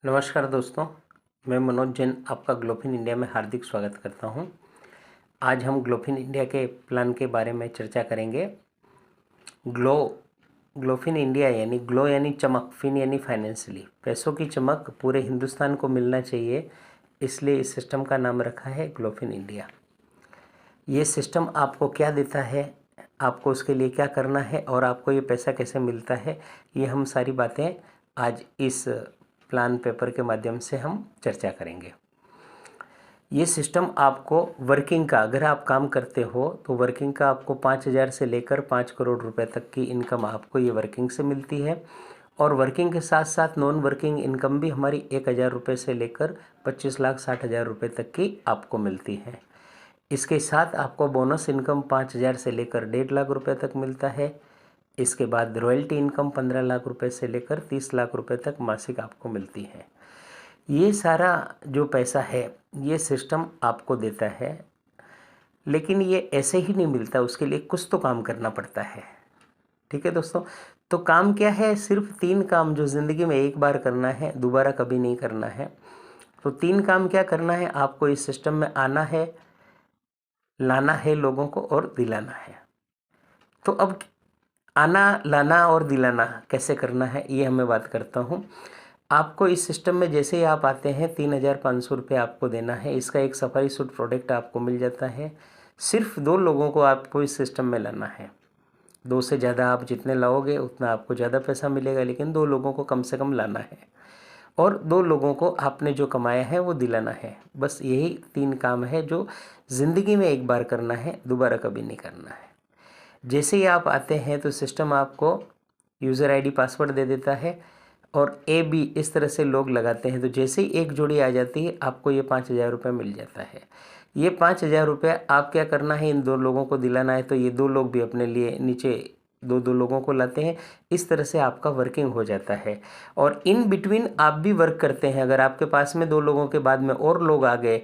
नमस्कार दोस्तों, मैं मनोज जैन आपका ग्लोफिन इंडिया में हार्दिक स्वागत करता हूं। आज हम ग्लोफिन इंडिया के प्लान के बारे में चर्चा करेंगे। ग्लोफिन इंडिया यानी ग्लो यानी चमक, फिन यानी फाइनेंशियली, पैसों की चमक पूरे हिंदुस्तान को मिलना चाहिए, इसलिए इस सिस्टम का नाम रखा है ग्लोफिन इंडिया। ये सिस्टम आपको क्या देता है, आपको उसके लिए क्या करना है और आपको ये पैसा कैसे मिलता है, ये हम सारी बातें आज इस प्लान पेपर के माध्यम से हम चर्चा करेंगे। ये सिस्टम आपको वर्किंग का, अगर आप काम करते हो तो वर्किंग का आपको 5,000 से लेकर 5 करोड़ रुपए तक की इनकम आपको ये वर्किंग से मिलती है। और वर्किंग के साथ साथ नॉन वर्किंग इनकम भी हमारी 1,000 रुपये से लेकर 25,60,000 रुपये तक की आपको मिलती है। इसके साथ आपको बोनस इनकम 5,000 से लेकर 1.5 लाख रुपये तक मिलता है। इसके बाद रॉयल्टी इनकम 15 लाख रुपए से लेकर 30 लाख रुपए तक मासिक आपको मिलती है। ये सारा जो पैसा है ये सिस्टम आपको देता है, लेकिन ये ऐसे ही नहीं मिलता, उसके लिए कुछ तो काम करना पड़ता है। ठीक है दोस्तों, तो काम क्या है? सिर्फ 3 काम जो ज़िंदगी में एक बार करना है, दोबारा कभी नहीं करना है। तो 3 काम क्या करना है? आपको इस सिस्टम में आना है, लाना है लोगों को और दिलाना है। तो अब आना, लाना और दिलाना कैसे करना है ये मैं बात करता हूँ। आपको इस सिस्टम में जैसे ही आप आते हैं 3,500 रुपये आपको देना है। इसका एक सफारी सूट प्रोडक्ट आपको मिल जाता है। सिर्फ 2 लोगों को आपको इस सिस्टम में लाना है। 2 से ज़्यादा आप जितने लाओगे उतना आपको ज़्यादा पैसा मिलेगा, लेकिन 2 लोगों को कम से कम लाना है और 2 लोगों को आपने जो कमाया है वो दिलाना है। बस यही 3 काम है जो ज़िंदगी में एक बार करना है, दोबारा कभी नहीं करना है। जैसे ही आप आते हैं तो सिस्टम आपको यूज़र आईडी पासवर्ड दे देता है और AB इस तरह से लोग लगाते हैं। तो जैसे ही एक जोड़ी आ जाती है आपको ये 5,000 रुपये मिल जाता है। ये 5,000 रुपये आप क्या करना है, इन 2 लोगों को दिलाना है। तो ये 2 लोग भी अपने लिए नीचे 2-2 लोगों को लाते हैं। इस तरह से आपका वर्किंग हो जाता है और इन बिटवीन आप भी वर्क करते हैं। अगर आपके पास में 2 लोगों के बाद में और लोग आ गए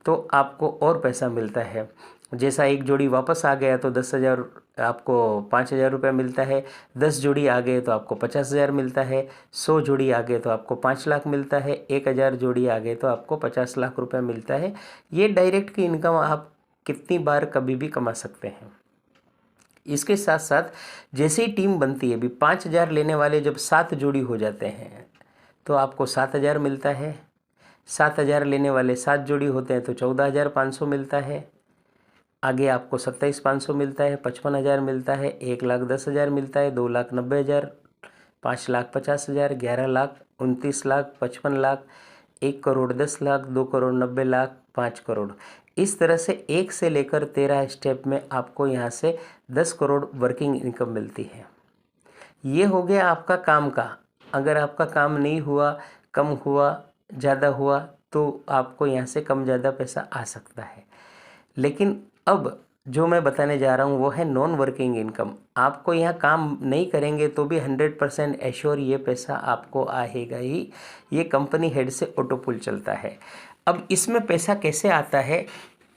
तो आपको और पैसा मिलता है। जैसा एक जोड़ी वापस आ गया तो 10,000 आपको 5,000 रुपये मिलता है। 10 जोड़ी आ गए तो आपको 50,000 मिलता है। 100 जोड़ी आ गए तो आपको 5 लाख मिलता है। 1,000 जोड़ी आ गए तो आपको 50 लाख रुपये मिलता है। ये डायरेक्ट की इनकम आप कितनी बार कभी भी कमा सकते हैं। इसके साथ साथ जैसे ही टीम बनती है, भी 5,000 लेने वाले जब 7 जोड़ी हो जाते हैं तो आपको 7,000 मिलता है। 7,000 लेने वाले 7 जोड़ी होते हैं तो 14,500 मिलता है। आगे आपको 27,500 मिलता है, 55,000 मिलता है, 1,10,000 मिलता है, 2,90,000, 5,50,000, 11,00,000, 29,00,000, 55,00,000, 1 करोड़ 10 लाख, 2 करोड़ 90 लाख, 5 करोड़। इस तरह से 1 से लेकर 13 स्टेप में आपको यहाँ से 10 करोड़ वर्किंग इनकम मिलती है। ये हो गया आपका काम का। अगर आपका काम नहीं हुआ, कम हुआ, ज़्यादा हुआ तो आपको यहाँ से कम ज़्यादा पैसा आ सकता है। लेकिन अब जो मैं बताने जा रहा हूँ वो है नॉन वर्किंग इनकम। आपको यहाँ काम नहीं करेंगे तो भी 100% एश्योर ये पैसा आपको आएगा ही। ये कंपनी हेड से ऑटो पुल चलता है। अब इसमें पैसा कैसे आता है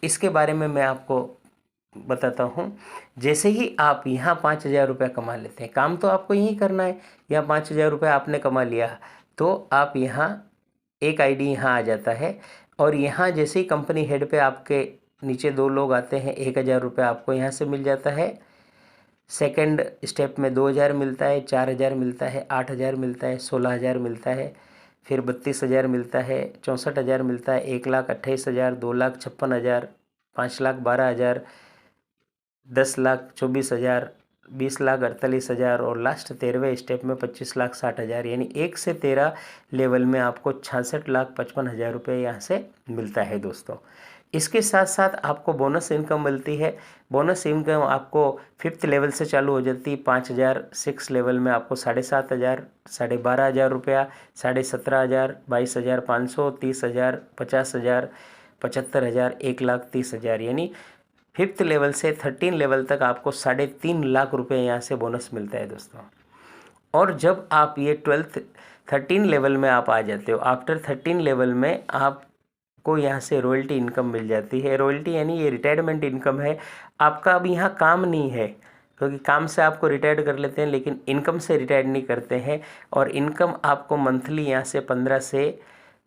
इसके बारे में मैं आपको बताता हूँ। जैसे ही आप यहाँ 5,000 रुपये कमा लेते हैं, काम तो आपको यही करना है। यहाँ 5,000 रुपये आपने कमा लिया तो आप यहाँ एक ID यहाँ आ जाता है और यहाँ जैसे ही कंपनी हेड पे आपके नीचे 2 लोग आते हैं, 1,000 रुपये आपको यहाँ से मिल जाता है। सेकंड स्टेप में 2,000 मिलता है, 4,000 मिलता है, 8,000 मिलता है, 16,000 मिलता है, फिर 32,000 मिलता है, 64,000 मिलता है, 1,28,000, 2,56,000, 5,12,000, 10,24,000, 20,48,000 और लास्ट 13वें स्टेप में 25,60,000, यानी 1 से 13 लेवल में आपको 66,55,000 रुपये यहाँ से मिलता है दोस्तों। इसके साथ साथ आपको बोनस इनकम मिलती है। बोनस इनकम आपको 5th लेवल से चालू हो जाती है। 5,000, 6 लेवल में आपको 7,500, 12,500 रुपया, 17,500, 22,500, 30,000, 50,000, 75,000, 1,30,000, यानी 5th लेवल से 13 लेवल तक आपको 3.5 लाख रुपये यहाँ से बोनस मिलता है दोस्तों। और जब आप ये 13 लेवल में आप आ जाते हो, आफ्टर 13 लेवल में आपको यहाँ से रॉयल्टी इनकम मिल जाती है। रॉयल्टी यानी ये रिटायरमेंट इनकम है। आपका अब यहाँ काम नहीं है, क्योंकि काम से आपको रिटायर्ड कर लेते हैं लेकिन इनकम से रिटायर्ड नहीं करते हैं। और इनकम आपको मंथली यहाँ से 15 से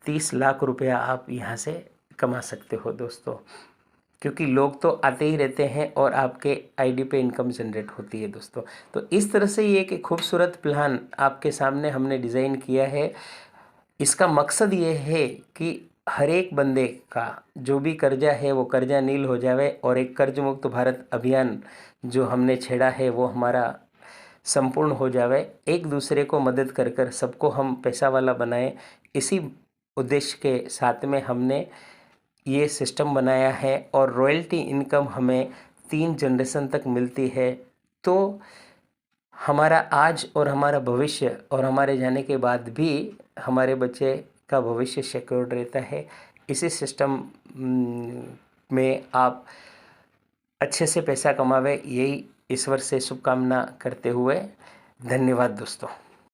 30 लाख रुपया आप यहाँ से कमा सकते हो दोस्तों, क्योंकि लोग तो आते ही रहते हैं और आपके आईडी पे इनकम जनरेट होती है दोस्तों। तो इस तरह से ये एक खूबसूरत प्लान आपके सामने हमने डिज़ाइन किया है। इसका मकसद ये है कि हर एक बंदे का जो भी कर्जा है वो कर्जा नील हो जावे और एक कर्ज मुक्त भारत अभियान जो हमने छेड़ा है वो हमारा संपूर्ण हो जावे। एक दूसरे को मदद कर कर सबको हम पैसा वाला बनाएं, इसी उद्देश्य के साथ में हमने ये सिस्टम बनाया है। और रॉयल्टी इनकम हमें 3 जनरेशन तक मिलती है। तो हमारा आज और हमारा भविष्य और हमारे जाने के बाद भी हमारे बच्चे का भविष्य सिक्योर्ड रहता है। इसी सिस्टम में आप अच्छे से पैसा कमावे, यही ईश्वर से शुभकामना करते हुए धन्यवाद दोस्तों।